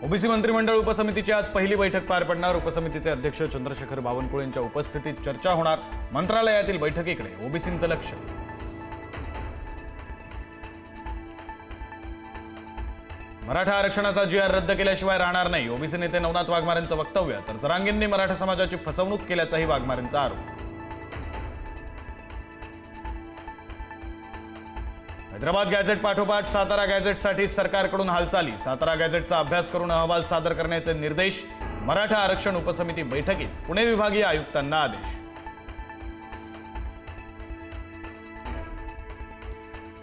OBC मंत्रिमंडळ उपसमितीची आज पहिली बैठक पार पडणार। उपसमितीचे अध्यक्ष चंद्रशेखर बावनकुळे यांच्या उपस्थितीत चर्चा होणार। मंत्रालयातील बैठकीकडे ओबीसींचं लक्ष। मराठा आरक्षणाचा जी.आर रद्द केल्याशिवाय राहणार नाही, ओबीसी नेते नवनाथ वाघमारेंचं वक्तव्य। तर जरांगेंनी मराठा समाजाची फसवणूक केल्याचाही वाघमारेंचा आरोप। हैदराबाद गॅझेट पाठोपाठ सातारा गॅझेटसाठी सरकारकडून हालचाली। सातारा गॅझेटचा अभ्यास करून अहवाल सादर करण्याचे निर्देश। मराठा आरक्षण उपसमिती बैठकीत पुणे विभागीय आयुक्तांना आदेश।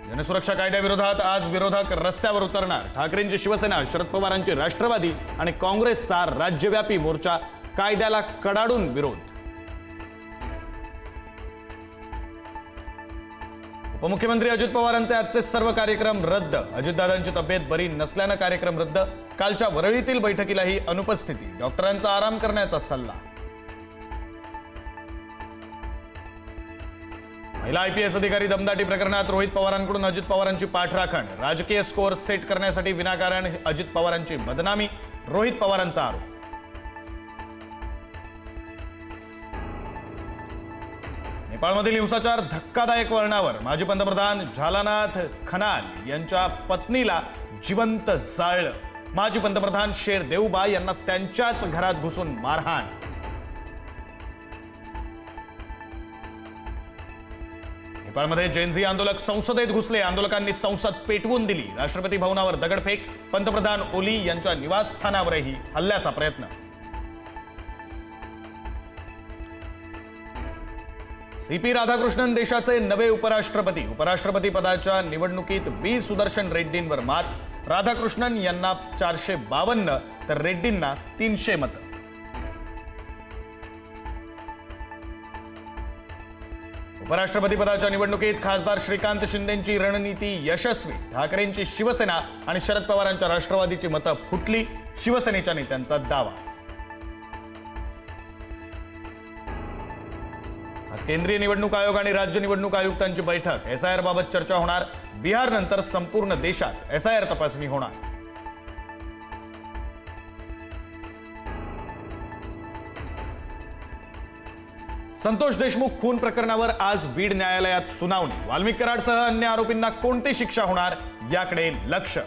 जनसुरक्षा कायद्याविरोधात आज विरोधक रस्त्यावर उतरणार। ठाकरेंची शिवसेना, शरद पवारांची राष्ट्रवादी आणि काँग्रेसचा राज्यव्यापी मोर्चा। कायद्याला कडाडून विरोध। उपमुख्यमंत्री अजित पवारांचे आजचे सर्व कार्यक्रम रद्द। अजितदादांची तब्येत बरी नसल्याने कार्यक्रम रद्द। कालच्या वरळीतील बैठकीलाही अनुपस्थिती। डॉक्टरांचा आराम करण्याचा सल्ला। महिला आयपीएस अधिकारी दमदाटी प्रकरणात रोहित पवारांकडून अजित पवारांची पाठराखण। राजकीय स्कोअर सेट करण्यासाठी विनाकारण अजित पवारांची बदनामी। रोहित पवारांचा आरोप। नेपाळमधील हिंसाचार धक्कादायक वळणावर। माजी पंतप्रधान झालानाथ खनाल यांच्या पत्नीला जिवंत जाळलं। माजी पंतप्रधान शेर देऊबा यांना त्यांच्याच घरात घुसून मारहाण। नेपाळमध्ये जेनझी आंदोलक संसदेत घुसले। आंदोलकांनी संसद पेटवून दिली। राष्ट्रपती भवनावर दगडफेक। पंतप्रधान ओली यांच्या निवासस्थानावरही हल्ल्याचा प्रयत्न। सीपी राधाकृष्णन देशाचे नवे उपराष्ट्रपती। उपराष्ट्रपती पदाच्या निवडणुकीत बी सुदर्शन रेड्डींवर मात। राधाकृष्णन यांना 452 तर रेड्डींना 300 मतं। उपराष्ट्रपती पदाच्या निवडणुकीत खासदार श्रीकांत शिंदेंची रणनीती यशस्वी। ठाकरेंची शिवसेना आणि शरद पवारांच्या राष्ट्रवादीची मतं फुटली। शिवसेनेच्या नेत्यांचा दावा। आज केंद्रीय निवडणूक आयोग आणि राज्य निवडणूक आयुक्तांची बैठक। एसआयआर बाबत चर्चा होणार। बिहार नंतर संपूर्ण देशात एसआयआर तपासणी होणार। संतोष देशमुख खून प्रकरणावर आज बीड न्यायालयात सुनावणी। वाल्मिक कराडसह अन्य आरोपींना कोणती शिक्षा होणार याकडे लक्ष।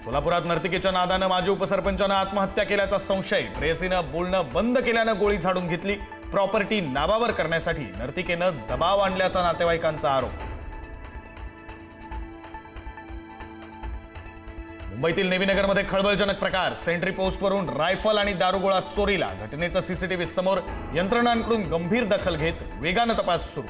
सोलापुरात नर्तिकेच्या नादानं माजी उपसरपंचानं आत्महत्या केल्याचा संशय। प्रेयसीनं बोलणं बंद केल्यानं गोळी झाडून घेतली। प्रॉपर्टी नावावर करण्यासाठी नर्तिकेनं दबाव आणल्याचा नातेवाईकांचा आरोप। मुंबईतील नेवीनगरमध्ये खळबळजनक प्रकार। सेंट्री पोस्टवरून रायफल आणि दारुगोळा चोरीला। घटनेचा सीसीटीव्ही समोर। यंत्रणांकडून गंभीर दखल घेत वेगानं तपास सुरू।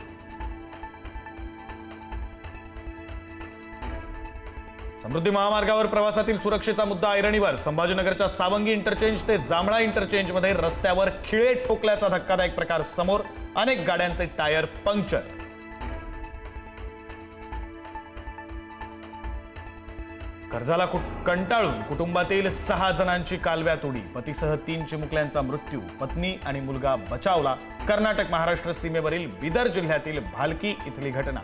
समृद्धी महामार्गावर प्रवासातील सुरक्षेचा मुद्दा ऐरणीवर। संभाजीनगरच्या सावंगी इंटरचेंज ते जांभळा इंटरचेंजमध्ये रस्त्यावर खिळे ठोकल्याचा धक्कादायक प्रकार समोर। अनेक गाड्यांचे टायर पंक्चर। कर्जाला कंटाळून कुटुंबातील 6 जणांची कालव्यात उडी। पतीसह 3 चिमुकल्यांचा मृत्यू। पत्नी आणि मुलगा बचावला। कर्नाटक महाराष्ट्र सीमेवरील बिदर जिल्ह्यातील भालकी इथली घटना।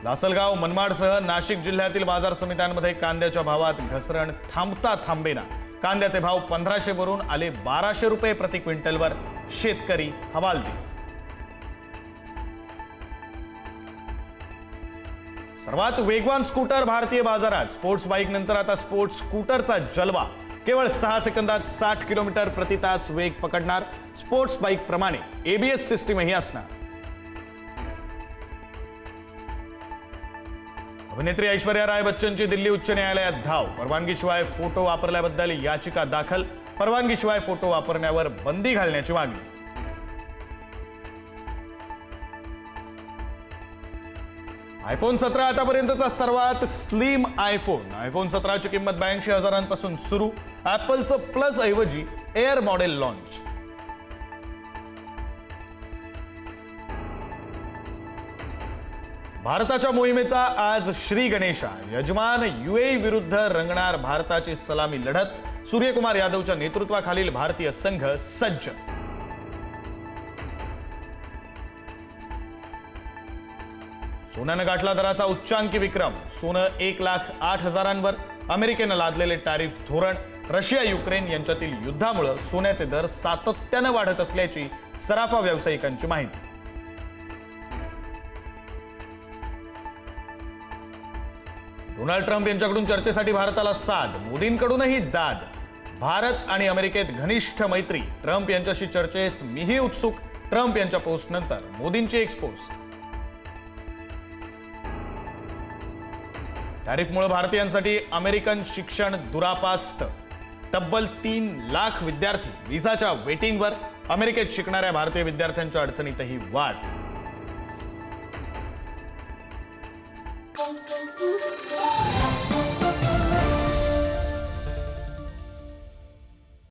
लासलगाव, मनमाडसह नाशिक जिल्ह्यातील बाजार समित्यांमध्ये कांद्याच्या भावात घसरण थांबता थांबेना। कांद्याचे भाव 1500 वरून आले 1200 रुपये प्रति क्विंटलवर। शेतकरी हवालदिल। सर्वात वेगवान स्कूटर भारतीय बाजारात। स्पोर्ट्स बाईक नंतर आता स्पोर्ट्स स्कूटरचा जलवा। केवळ 6 सेकंदात 60 किलोमीटर प्रति तास वेग पकडणार। स्पोर्ट्स बाईक प्रमाणे एबीएस सिस्टीमही असणार। अभिनेत्री ऐश्वर्या राय बच्चनची दिल्ली उच्च न्यायालयात धाव। परवानगीशिवाय फोटो वापरल्याबद्दल याचिका दाखल। परवानगीशिवाय फोटो वापरण्यावर बंदी घालण्याची मागणी। आयफोन 17 आतापर्यंतचा सर्वात स्लिम आयफोन। आयफोन 17ची किंमत 82,000 सुरू। ऍपलचं प्लस ऐवजी एअर मॉडेल लॉन्च। भारताच्या मोहिमेचा आज श्री गणेशा। यजमान यूएई विरुद्ध रंगणार भारताची सलामी लढत। सूर्यकुमार यादवच्या नेतृत्वाखालील भारतीय संघ सज्ज। सोन्यानं गाठला दराचा उच्चांकी विक्रम. सोनं 1,08,000वर. अमेरिकेनं लादलेले टॅरिफ धोरण. रशिया युक्रेन यांच्यातील युद्धामुळे सोन्याचे दर सातत्यानं वाढत असल्याची सराफा व्यावसायिकांची माहिती. डोनाल्ड ट्रम्प यांच्याकडून चर्चेसाठी भारताला साद. मोदींकडूनही दाद. भारत आणि अमेरिकेत घनिष्ठ मैत्री. ट्रम्प यांच्याशी चर्चेस मीही उत्सुक. ट्रम्प यांच्या पोस्टनंतर मोदींची एक पोस्ट. टॅरिफमुळे भारतीयांसाठी अमेरिकन शिक्षण दुरापास्त. तब्बल 3 लाख विद्यार्थी व्हिसाच्या वेटिंगवर. अमेरिकेत शिकणाऱ्या भारतीय विद्यार्थ्यांच्या अडचणीतही वाढ.